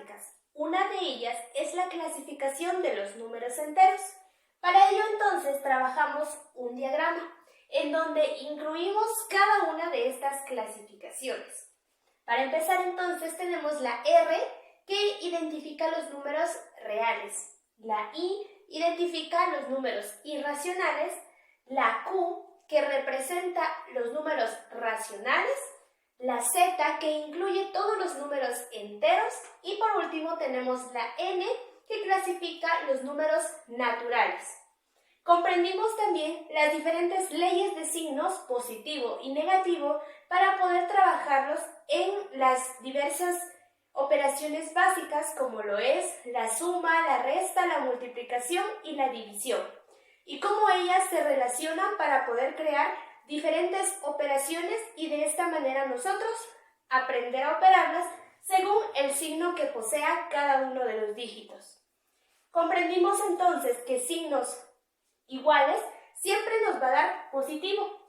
prácticas. Una de ellas es la clasificación de los números enteros. Para ello entonces trabajamos un diagrama en donde incluimos cada una de estas clasificaciones. Para empezar entonces tenemos la R que identifica los números reales, la I identifica los números irracionales, la Q que representa los números racionales, la Z que incluye todos los números enteros y por último tenemos la N que clasifica los números naturales. Comprendimos también las diferentes leyes de signos positivo y negativo para poder trabajarlos en las diversas operaciones básicas como lo es la suma, la resta, la multiplicación y la división, y cómo ellas se relacionan para poder crear diferentes operaciones y de esta manera nosotros aprender a operarlas según el signo que posea cada uno de los dígitos. Comprendimos entonces que signos iguales siempre nos va a dar positivo,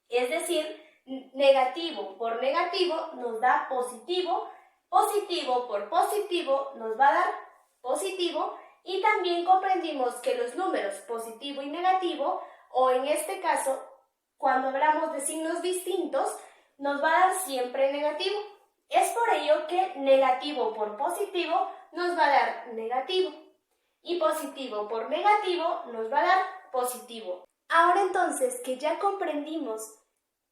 es decir, negativo por negativo nos da positivo, positivo por positivo nos va a dar positivo y también comprendimos que los números positivo y negativo, o en este caso, cuando hablamos de signos distintos, nos va a dar siempre negativo. Es por ello que negativo por positivo nos va a dar negativo y positivo por negativo nos va a dar positivo. Ahora entonces que ya comprendimos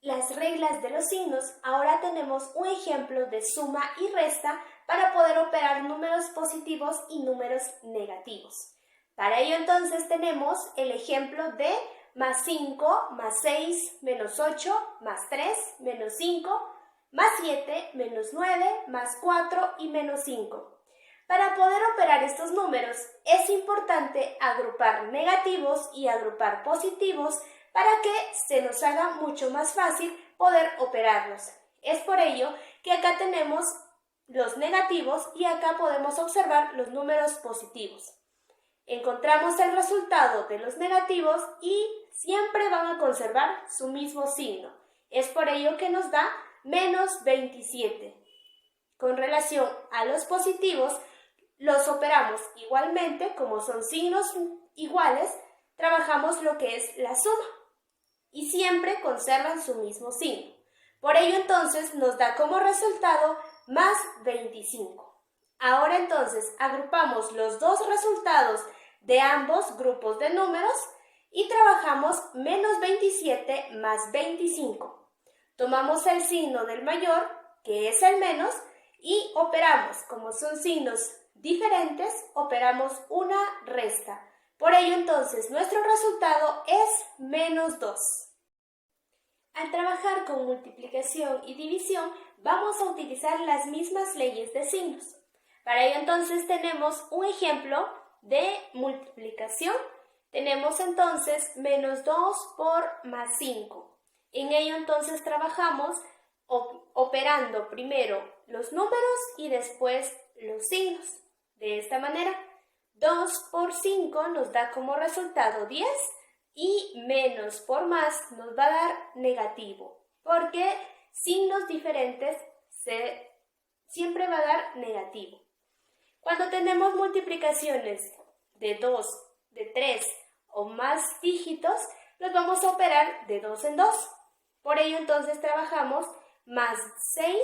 las reglas de los signos, ahora tenemos un ejemplo de suma y resta para poder operar números positivos y números negativos. Para ello entonces tenemos el ejemplo de más 5, más 6, menos 8, más 3, menos 5, más 7, menos 9, más 4 y menos 5. Para poder operar estos números es importante agrupar negativos y agrupar positivos para que se nos haga mucho más fácil poder operarlos. Es por ello que acá tenemos los negativos y acá podemos observar los números positivos. Encontramos el resultado de los negativos y siempre van a conservar su mismo signo. Es por ello que nos da menos 27. Con relación a los positivos, los operamos igualmente, como son signos iguales, trabajamos lo que es la suma y siempre conservan su mismo signo. Por ello entonces nos da como resultado más 25. Ahora entonces agrupamos los dos resultados de ambos grupos de números y trabajamos menos 27 más 25. Tomamos el signo del mayor, que es el menos, y operamos, como son signos diferentes, operamos una resta. Por ello entonces nuestro resultado es menos 2. Al trabajar con multiplicación y división vamos a utilizar las mismas leyes de signos. Para ello entonces tenemos un ejemplo de multiplicación. Tenemos entonces menos 2 por más 5. En ello entonces trabajamos operando primero los números y después los signos. De esta manera, 2 por 5 nos da como resultado 10 y menos por más nos va a dar negativo, porque signos diferentes siempre va a dar negativo. Cuando tenemos multiplicaciones de 2, de 3 o más dígitos, los vamos a operar de 2 en 2. Por ello entonces trabajamos más 6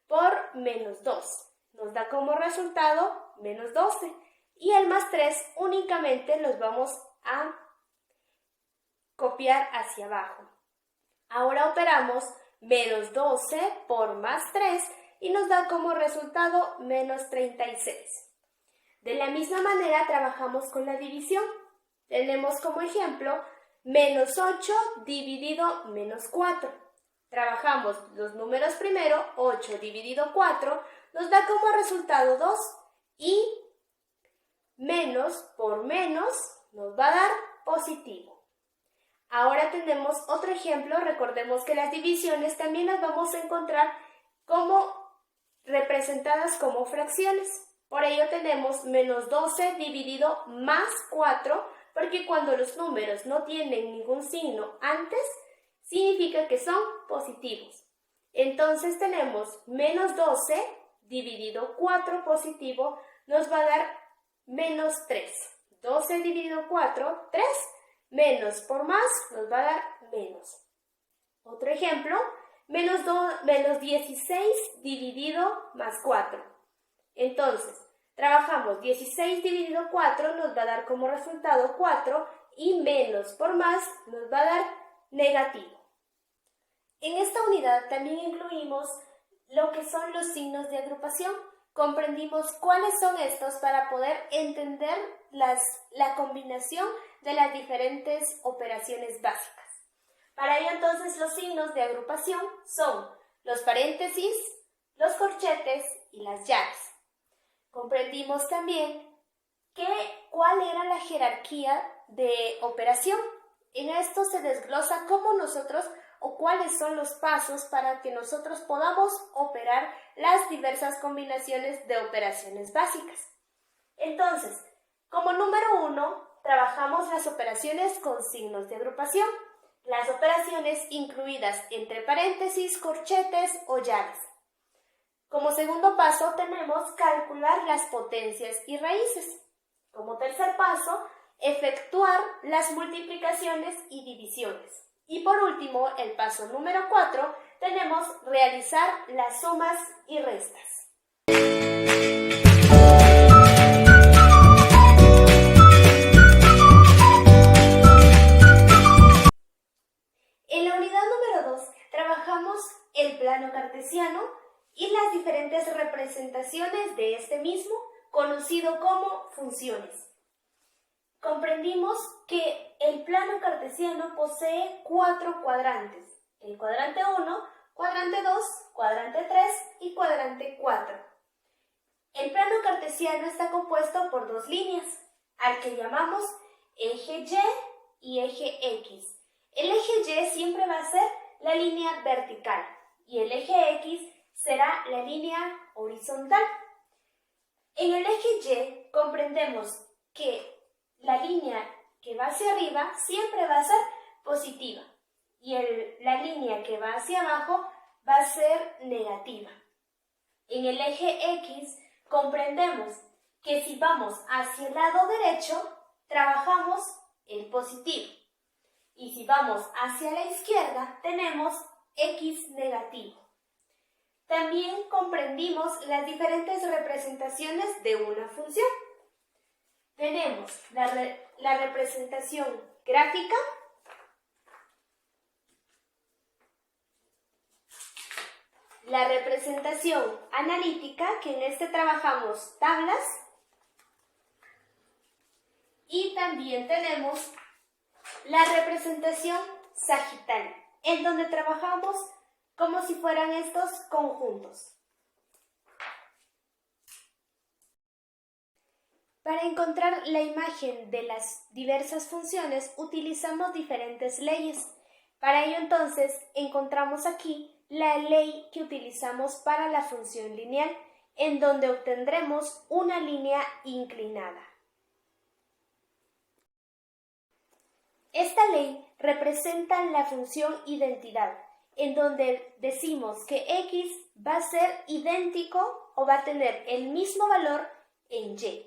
por menos 2. Nos da como resultado menos 12. Y el más 3 únicamente los vamos a copiar hacia abajo. Ahora operamos menos 12 por más 3 y nos da como resultado menos 36. De la misma manera trabajamos con la división. Tenemos como ejemplo menos 8 dividido menos 4. Trabajamos los números primero, 8 dividido 4, nos da como resultado 2 y menos por menos nos va a dar positivo. Ahora tenemos otro ejemplo. Recordemos que las divisiones también las vamos a encontrar como representadas como fracciones. Por ello tenemos menos 12 dividido más 4, porque cuando los números no tienen ningún signo antes, significa que son positivos. Entonces tenemos menos 12 dividido 4 positivo nos va a dar menos 3. 12 dividido 4, 3. Menos por más nos va a dar menos. Otro ejemplo, menos 16 dividido más 4. Entonces, trabajamos 16 dividido 4 nos va a dar como resultado 4 y menos por más nos va a dar negativo. En esta unidad también incluimos lo que son los signos de agrupación. Comprendimos cuáles son estos para poder entender la combinación de las diferentes operaciones básicas. Para ello entonces los signos de agrupación son los paréntesis, los corchetes y las llaves. Comprendimos también cuál era la jerarquía de operación. En esto se desglosa cómo nosotros o cuáles son los pasos para que nosotros podamos operar las diversas combinaciones de operaciones básicas. Entonces, como número 1, trabajamos las operaciones con signos de agrupación, las operaciones incluidas entre paréntesis, corchetes o llaves. Como segundo paso tenemos calcular las potencias y raíces. Como tercer paso, efectuar las multiplicaciones y divisiones. Y por último, el paso número 4, tenemos realizar las sumas y restas. En la unidad número 2, trabajamos el plano cartesiano y las diferentes representaciones de este mismo, conocido como funciones. Comprendimos que el plano cartesiano posee 4 cuadrantes: el cuadrante 1, cuadrante 2, cuadrante 3 y cuadrante 4. El plano cartesiano está compuesto por 2 líneas, al que llamamos eje Y y eje X. El eje Y siempre va a ser la línea vertical y el eje X será la línea horizontal. En el eje Y comprendemos que la línea que va hacia arriba siempre va a ser positiva y la línea que va hacia abajo va a ser negativa. En el eje X comprendemos que si vamos hacia el lado derecho, trabajamos el positivo. Y si vamos hacia la izquierda, tenemos X negativo. También comprendimos las diferentes representaciones de una función. Tenemos la representación gráfica, la representación analítica, que en este trabajamos tablas, y también tenemos la representación sagital, en donde trabajamos como si fueran estos conjuntos. Para encontrar la imagen de las diversas funciones utilizamos diferentes leyes. Para ello entonces encontramos aquí la ley que utilizamos para la función lineal, en donde obtendremos una línea inclinada. Esta ley representa la función identidad, en donde decimos que x va a ser idéntico o va a tener el mismo valor en y.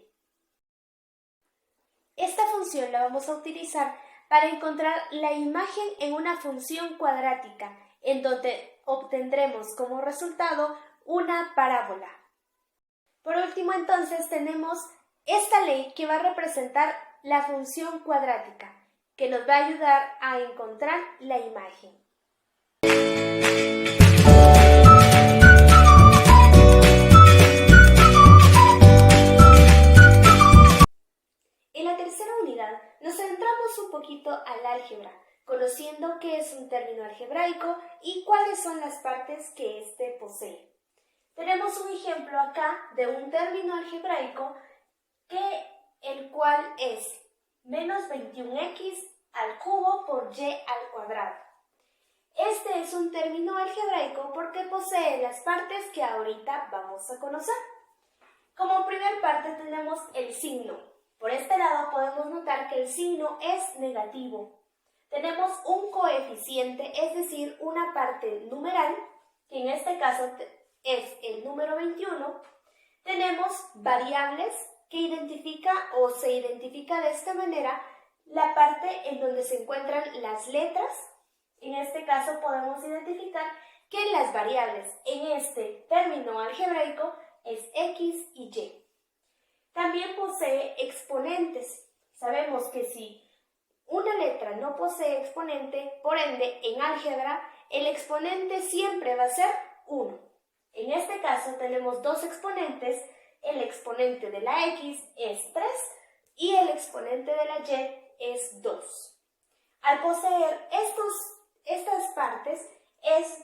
Esta función la vamos a utilizar para encontrar la imagen en una función cuadrática, en donde obtendremos como resultado una parábola. Por último, entonces, tenemos esta ley que va a representar la función cuadrática, que nos va a ayudar a encontrar la imagen. En la tercera unidad nos centramos un poquito al álgebra, conociendo qué es un término algebraico y cuáles son las partes que éste posee. Tenemos un ejemplo acá de un término algebraico el cual es menos 21x al cubo por y al cuadrado. Este es un término algebraico porque posee las partes que ahorita vamos a conocer. Como primer parte tenemos el signo. Por este lado podemos notar que el signo es negativo. Tenemos un coeficiente, es decir, una parte numeral, que en este caso es el número 21, tenemos variables que identifica o se identifica de esta manera la parte en donde se encuentran las letras. En este caso podemos identificar que las variables en este término algebraico es x y y. También posee exponentes. Sabemos que si una letra no posee exponente, por ende, en álgebra, el exponente siempre va a ser 1. En este caso tenemos dos exponentes. El exponente de la x es 3 y el exponente de la y es 2. Al poseer estas partes,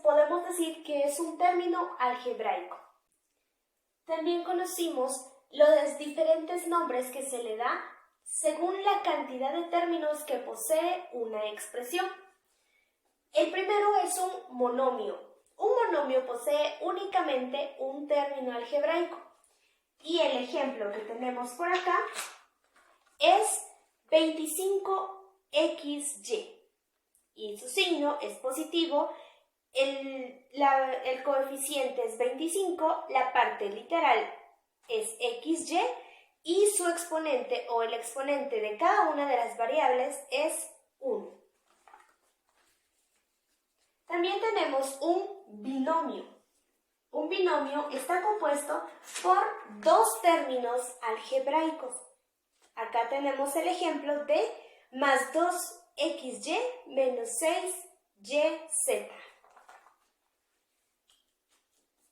podemos decir que es un término algebraico. También conocimos los diferentes nombres que se le da según la cantidad de términos que posee una expresión. El primero es un monomio. Un monomio posee únicamente un término algebraico. Y el ejemplo que tenemos por acá es 25xy. Y su signo es positivo. El coeficiente es 25, la parte literal es xy y su exponente o el exponente de cada una de las variables es 1. También tenemos un binomio. Un binomio está compuesto por dos términos algebraicos. Acá tenemos el ejemplo de más 2xy menos 6yz.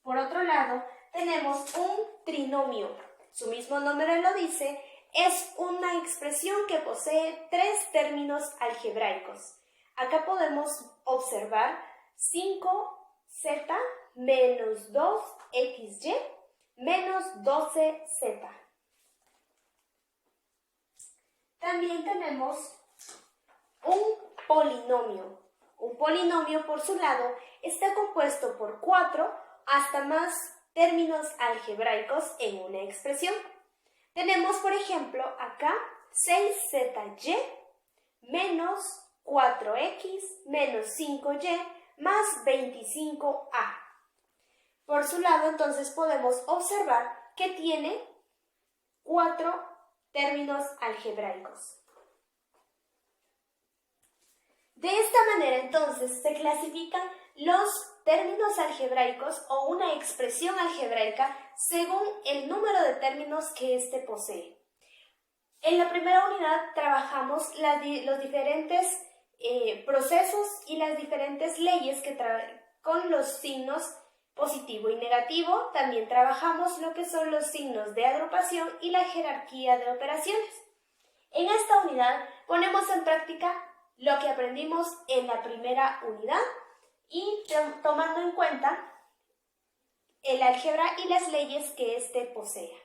Por otro lado, tenemos un trinomio. Su mismo nombre lo dice, es una expresión que posee tres términos algebraicos. Acá podemos observar 5z menos 2xy menos 12z. También tenemos un polinomio. Un polinomio, por su lado, está compuesto por 4 hasta más términos algebraicos en una expresión. Tenemos, por ejemplo, acá 6zy menos 4x menos 5y más 25a. Por su lado, entonces, podemos observar que tiene 4 términos algebraicos. De esta manera, entonces, se clasifican los términos algebraicos o una expresión algebraica según el número de términos que éste posee. En la primera unidad trabajamos los diferentes procesos y las diferentes leyes con los signos positivo y negativo. También trabajamos lo que son los signos de agrupación y la jerarquía de operaciones. En esta unidad ponemos en práctica lo que aprendimos en la primera unidad y tomando en cuenta el álgebra y las leyes que éste posea.